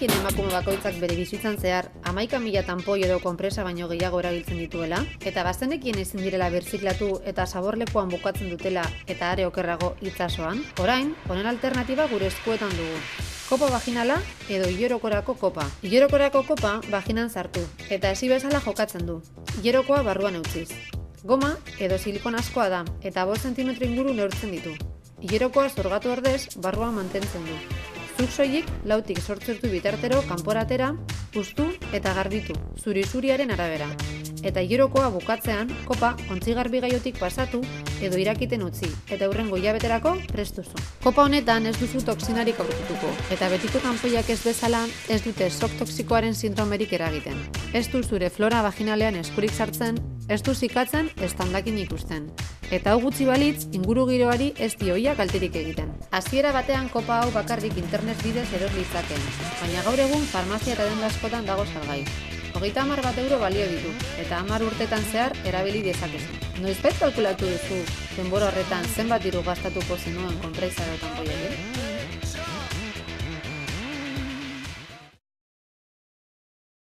badakien emakume bakoitzak bere bizitzan zehar 11.000 tanpoi edo konpresa baino gehiago erabiltzen dituela, eta bazenekien ezin direla birziklatu eta zaborlekuan bukatzen dutela eta are okerrago itsasoan, orain, honen alternatiba gure eskuetan dugu. Kopa vaginala edo ilorokorako kopa. Ilorokorako kopa vaginan sartu, eta hesi bezala jokatzen du. Ilorokoa barruan utziz. Goma edo silikonazkoa da, eta 5 cm inguru neurtzen ditu. Ilorokoa zurgatu ordez, barruan mantentzen du. Zuk soilik 4tik 8 urte bitartero kanporatera, puztu eta garbitu, zuri-zuriaren arabera. Eta ilorokoa bukatzean, kopa ontzigarbi gaiotik pasatu edo irakiten utzi, eta hurrengo hilabeterako prest duzu. Kopa honetan ez duzu toksinarik aurkituko, eta betiko kanpoiak ez bezala ez dute shock toxikoaren sindromerik eragiten. Ez du zure flora vaginalean eskurik sartzen, ez du zikatzen, ez tandakin ikusten. Eta hau gutxi balitz, inguru giroari ez dioia kalterik egiten. Hasiera batean kopa hau bakarrik internet bidez eros litzakeen, baina gaur egun farmazia eta denda askotan dago salgai. 30 euro balio ditu, eta 10 urtetan zehar erabili dezakezu. Noizbait kalkulatu duzu denbora horretan zenbat diru gastatuko zenuen konpraizaro kanpoiekin?